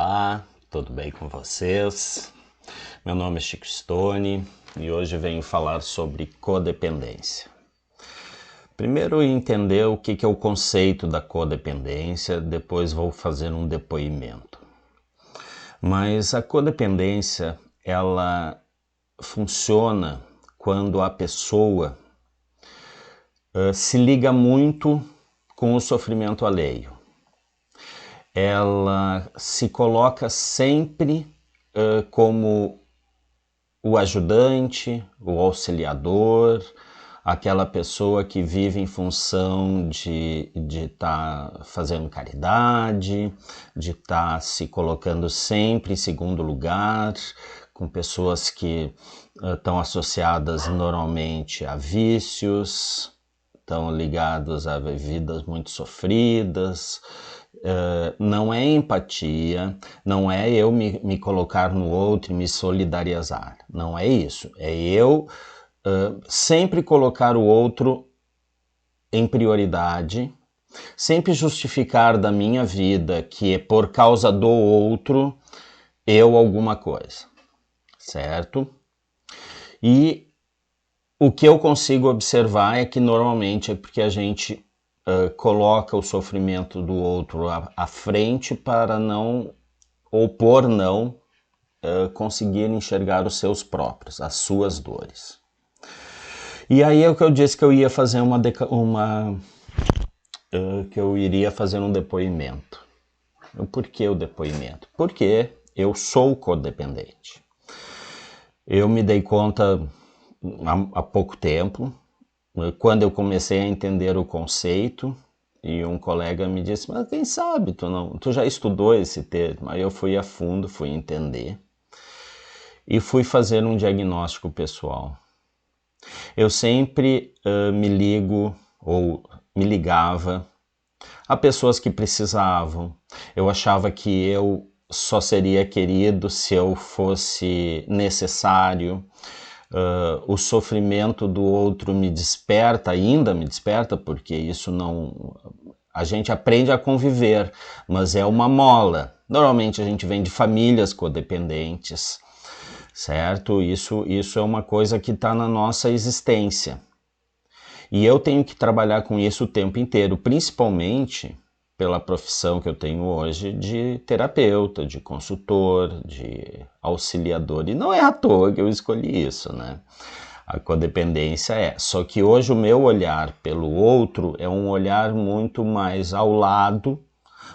Olá, tudo bem com vocês? Meu nome é Chico Stone e hoje venho falar sobre codependência. Primeiro entender o que é o conceito da codependência, depois vou fazer um depoimento. Mas a codependência, ela funciona quando a pessoa se liga muito com o sofrimento alheio. Ela se coloca sempre como o ajudante, o auxiliador, aquela pessoa que vive em função de estar fazendo caridade, de estar se colocando sempre em segundo lugar, com pessoas que estão associadas normalmente a vícios, estão ligados a vidas muito sofridas. Não é empatia, não é eu me colocar no outro e me solidarizar, não é isso, é eu sempre colocar o outro em prioridade, sempre justificar da minha vida que é por causa do outro eu alguma coisa, certo? E o que eu consigo observar é que normalmente é porque a gente coloca o sofrimento do outro à frente para não, ou por não, conseguir enxergar os seus próprios, as suas dores. E aí é o que eu disse que eu ia fazer que eu iria fazer um depoimento. Por que o depoimento? Porque eu sou codependente. Eu me dei conta há pouco tempo, quando eu comecei a entender o conceito, e um colega me disse, mas quem sabe, tu já estudou esse termo? Aí eu fui a fundo, fui entender, e fui fazer um diagnóstico pessoal. Eu sempre me ligo, ou me ligava, a pessoas que precisavam. Eu achava que eu só seria querido se eu fosse necessário. O sofrimento do outro me desperta, ainda me desperta, porque isso não... A gente aprende a conviver, mas é uma mola. Normalmente a gente vem de famílias codependentes, certo? Isso é uma coisa que está na nossa existência. E eu tenho que trabalhar com isso o tempo inteiro, principalmente pela profissão que eu tenho hoje de terapeuta, de consultor, de auxiliador. E não é à toa que eu escolhi isso, né? A codependência é. Só que hoje o meu olhar pelo outro é um olhar muito mais ao lado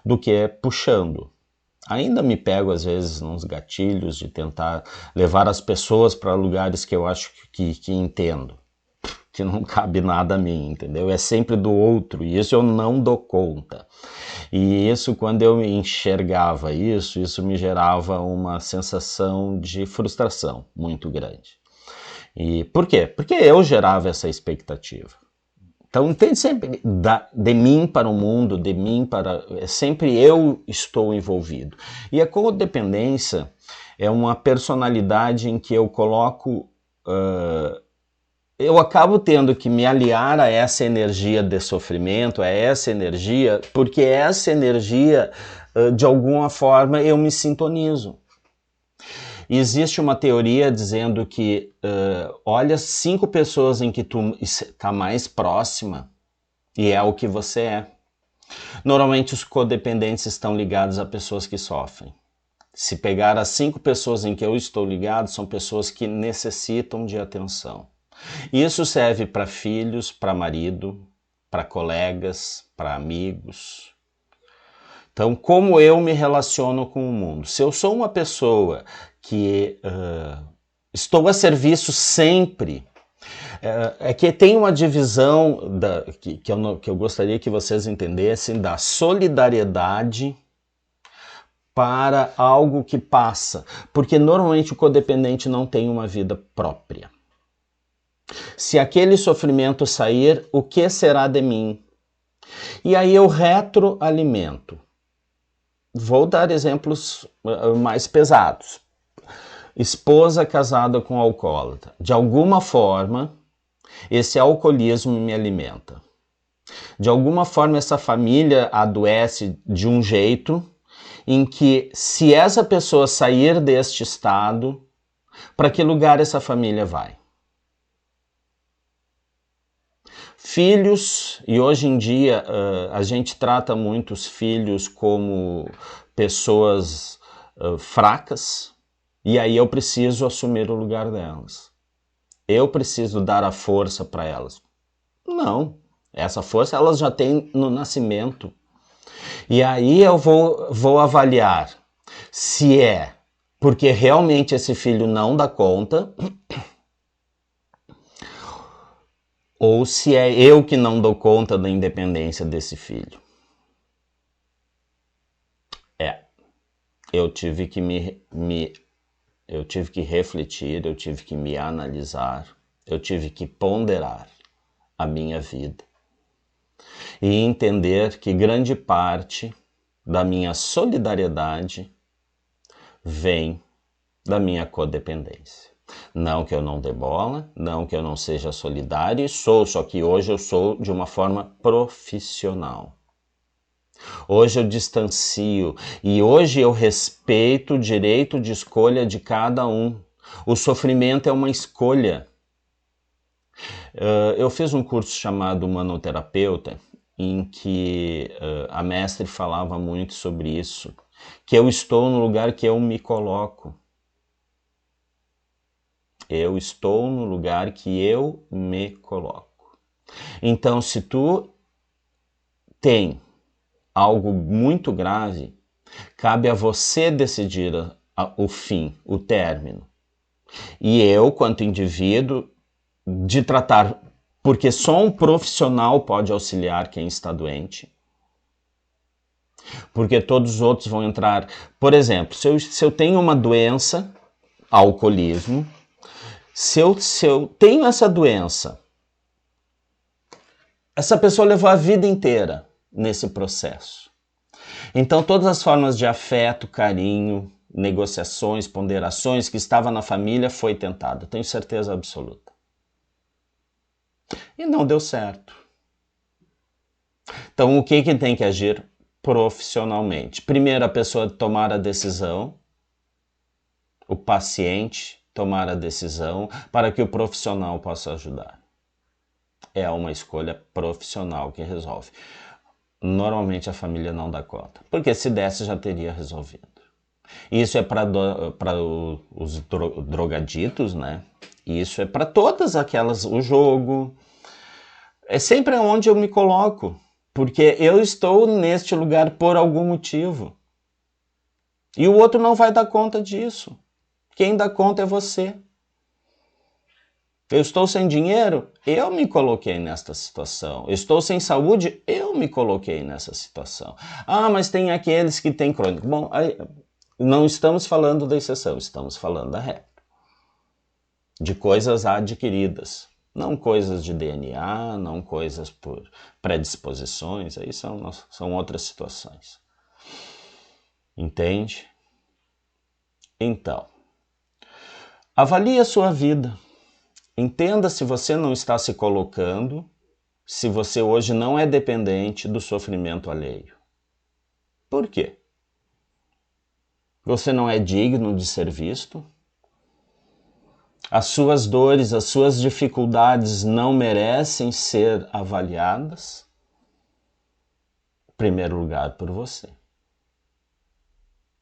do que puxando. Ainda me pego às vezes nos gatilhos de tentar levar as pessoas para lugares que eu acho que entendo, que não cabe nada a mim, entendeu? É sempre do outro, e isso eu não dou conta. E isso, quando eu enxergava isso me gerava uma sensação de frustração muito grande. E por quê? Porque eu gerava essa expectativa. Então, entende sempre de mim para o mundo, de mim para... Sempre eu estou envolvido. E a codependência é uma personalidade em que eu coloco... eu acabo tendo que me aliar a essa energia de sofrimento, a essa energia, porque essa energia, de alguma forma, eu me sintonizo. Existe uma teoria dizendo que, olha 5 pessoas em que tu está mais próxima, e é o que você é. Normalmente os codependentes estão ligados a pessoas que sofrem. Se pegar as 5 pessoas em que eu estou ligado, são pessoas que necessitam de atenção. Isso serve para filhos, para marido, para colegas, para amigos. Então, como eu me relaciono com o mundo? Se eu sou uma pessoa que estou a serviço sempre, é que tem uma divisão que eu gostaria que vocês entendessem da solidariedade para algo que passa, porque normalmente o codependente não tem uma vida própria. Se aquele sofrimento sair, o que será de mim? E aí eu retroalimento. Vou dar exemplos mais pesados. Esposa casada com alcoólatra. De alguma forma, esse alcoolismo me alimenta. De alguma forma, essa família adoece de um jeito em que, se essa pessoa sair deste estado, para que lugar essa família vai? Filhos, e hoje em dia a gente trata muito os filhos como pessoas fracas, e aí eu preciso assumir o lugar delas. Eu preciso dar a força para elas. Não, essa força elas já têm no nascimento. E aí eu vou avaliar se é porque realmente esse filho não dá conta, ou se é eu que não dou conta da independência desse filho. Eu tive que eu tive que refletir, eu tive que me analisar, eu tive que ponderar a minha vida e entender que grande parte da minha solidariedade vem da minha codependência. Não que eu não dê bola, não que eu não seja solidário, só que hoje eu sou de uma forma profissional. Hoje eu distancio e hoje eu respeito o direito de escolha de cada um. O sofrimento é uma escolha. Eu fiz um curso chamado Humanoterapeuta, em que a mestre falava muito sobre isso, que eu estou no lugar que eu me coloco. Eu estou no lugar que eu me coloco. Então, se tu tem algo muito grave, cabe a você decidir o fim, o término. E eu, quanto indivíduo, de tratar, porque só um profissional pode auxiliar quem está doente, porque todos os outros vão entrar. Por exemplo, se eu tenho uma doença, alcoolismo, se eu tenho essa doença, essa pessoa levou a vida inteira nesse processo. Então todas as formas de afeto, carinho, negociações, ponderações que estava na família foi tentada, tenho certeza absoluta. E não deu certo. Então o que tem que agir? Profissionalmente. Primeiro a pessoa tomar a decisão, o paciente tomar a decisão para que o profissional possa ajudar. É uma escolha profissional que resolve. Normalmente a família não dá conta, porque se desse já teria resolvido. Isso é para os drogaditos, né? Isso é para todas aquelas, o jogo. É sempre onde eu me coloco, porque eu estou neste lugar por algum motivo. E o outro não vai dar conta disso. Quem dá conta é você. Eu estou sem dinheiro? Eu me coloquei nesta situação. Eu estou sem saúde? Eu me coloquei nessa situação. Ah, mas tem aqueles que têm crônico. Bom, aí, não estamos falando da exceção, estamos falando da regra. De coisas adquiridas. Não coisas de DNA, não coisas por predisposições, aí são outras situações. Entende? Então, avalie a sua vida. Entenda se você não está se colocando, se você hoje não é dependente do sofrimento alheio. Por quê? Você não é digno de ser visto? As suas dores, as suas dificuldades não merecem ser avaliadas? Em primeiro lugar, por você.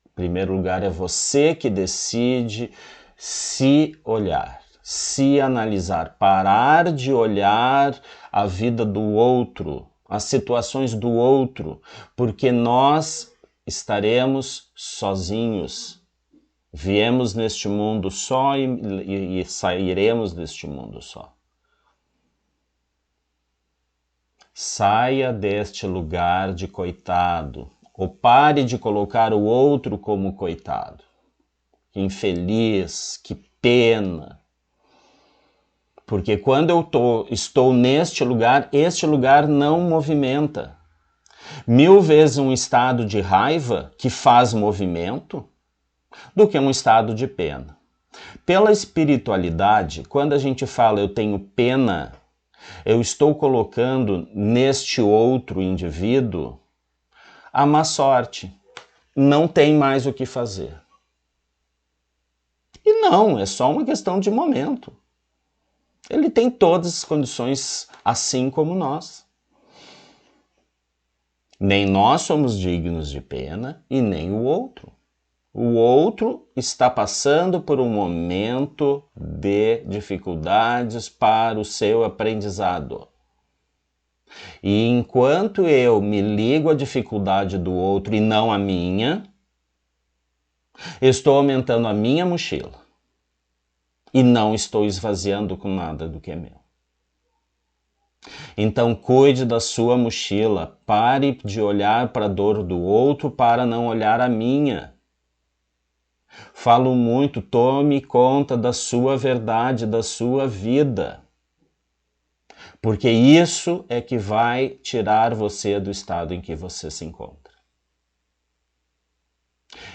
Em primeiro lugar, é você que decide se olhar, se analisar, parar de olhar a vida do outro, as situações do outro, porque nós estaremos sozinhos. Viemos neste mundo só e sairemos deste mundo só. Saia deste lugar de coitado, ou pare de colocar o outro como coitado. Que infeliz, que pena. Porque quando eu estou neste lugar, este lugar não movimenta. 1000 vezes um estado de raiva que faz movimento do que um estado de pena. Pela espiritualidade, quando a gente fala eu tenho pena, eu estou colocando neste outro indivíduo a má sorte. não tem mais o que fazer. E não, é só uma questão de momento. Ele tem todas as condições assim como nós. Nem nós somos dignos de pena e nem o outro. O outro está passando por um momento de dificuldades para o seu aprendizado. E enquanto eu me ligo à dificuldade do outro e não à minha, estou aumentando a minha mochila. E não estou esvaziando com nada do que é meu. Então cuide da sua mochila, pare de olhar para a dor do outro para não olhar a minha. Falo muito, tome conta da sua verdade, da sua vida. Porque isso é que vai tirar você do estado em que você se encontra.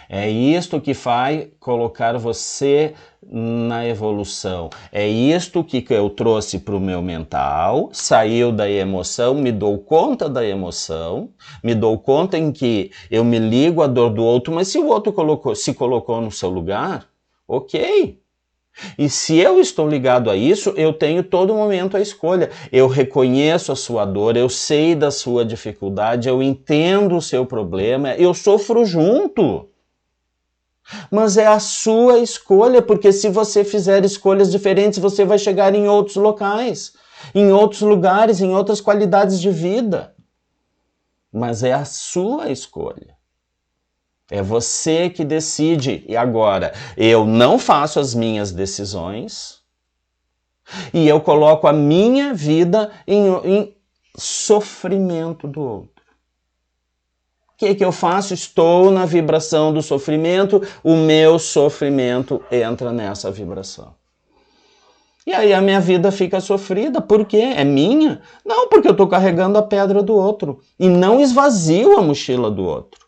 É isto que vai colocar você na evolução. É isto que eu trouxe para o meu mental, saiu da emoção, me dou conta da emoção, me dou conta em que eu me ligo à dor do outro, mas se o outro se colocou no seu lugar, ok. E se eu estou ligado a isso, eu tenho todo momento a escolha. Eu reconheço a sua dor, eu sei da sua dificuldade, eu entendo o seu problema, eu sofro junto. Mas é a sua escolha, porque se você fizer escolhas diferentes, você vai chegar em outros locais, em outros lugares, em outras qualidades de vida. Mas é a sua escolha. É você que decide. E agora, eu não faço as minhas decisões e eu coloco a minha vida em sofrimento do outro. O que eu faço? Estou na vibração do sofrimento, o meu sofrimento entra nessa vibração. E aí a minha vida fica sofrida. Por quê? É minha? Não, porque eu estou carregando a pedra do outro e não esvazio a mochila do outro.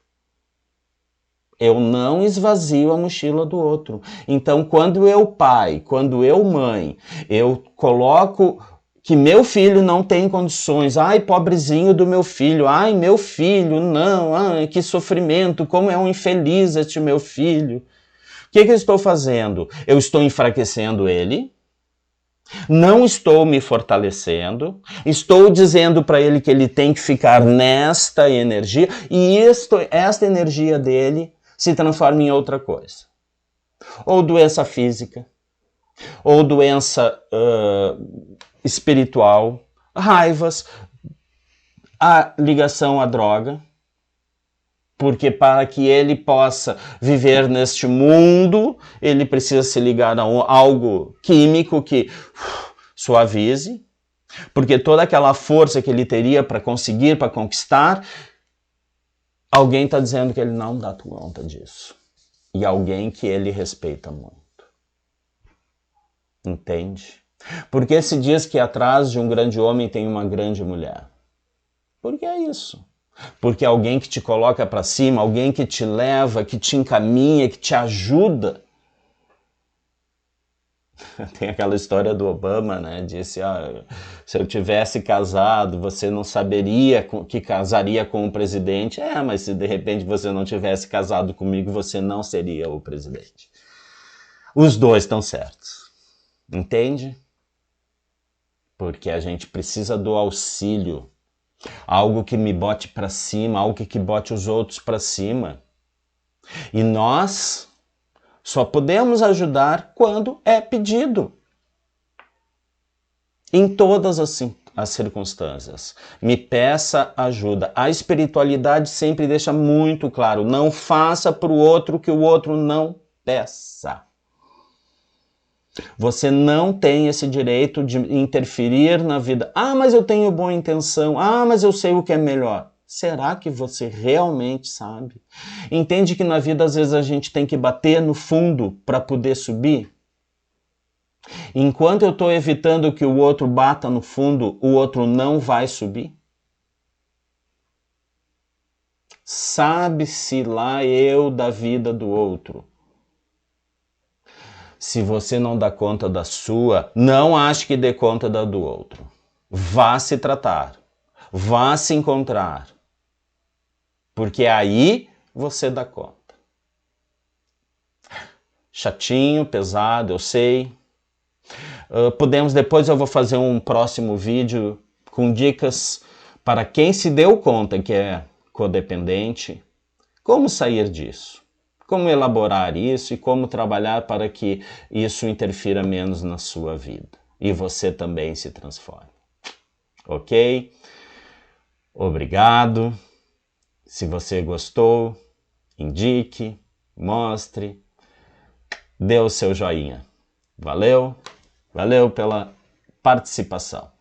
Eu não esvazio a mochila do outro. Então, quando eu, pai, quando eu, mãe, eu coloco que meu filho não tem condições, ai, pobrezinho do meu filho, ai, meu filho, não, ai, que sofrimento, como é um infeliz este meu filho. O que eu estou fazendo? Eu estou enfraquecendo ele, não estou me fortalecendo, estou dizendo para ele que ele tem que ficar nesta energia, e esta energia dele se transforma em outra coisa. Ou doença física, ou doença espiritual, raivas, a ligação à droga, porque para que ele possa viver neste mundo, ele precisa se ligar a algo químico que suavize, porque toda aquela força que ele teria para conseguir, para conquistar, alguém está dizendo que ele não dá conta disso. E alguém que ele respeita muito. Entende? Porque se diz que atrás de um grande homem tem uma grande mulher. Por que é isso? Porque alguém que te coloca para cima, alguém que te leva, que te encaminha, que te ajuda. Tem aquela história do Obama, né? Disse, se eu tivesse casado, você não saberia que casaria com o presidente. Mas se de repente você não tivesse casado comigo, você não seria o presidente. Os dois estão certos. Entende? Porque a gente precisa do auxílio. Algo que me bote para cima, algo que bote os outros para cima. E nós só podemos ajudar quando é pedido. Em todas as circunstâncias. Me peça ajuda. A espiritualidade sempre deixa muito claro. Não faça para o outro que o outro não peça. Você não tem esse direito de interferir na vida. Mas eu tenho boa intenção. Mas eu sei o que é melhor. Será que você realmente sabe? Entende que na vida às vezes a gente tem que bater no fundo para poder subir? Enquanto eu estou evitando que o outro bata no fundo, o outro não vai subir? Sabe-se lá eu da vida do outro. Se você não dá conta da sua, não ache que dê conta da do outro. Vá se tratar. Vá se encontrar. Porque aí você dá conta. Chatinho, pesado, eu sei. Depois eu vou fazer um próximo vídeo com dicas para quem se deu conta que é codependente, como sair disso, como elaborar isso e como trabalhar para que isso interfira menos na sua vida e você também se transforme. Ok? Obrigado. Se você gostou, indique, mostre, dê o seu joinha. Valeu, valeu pela participação.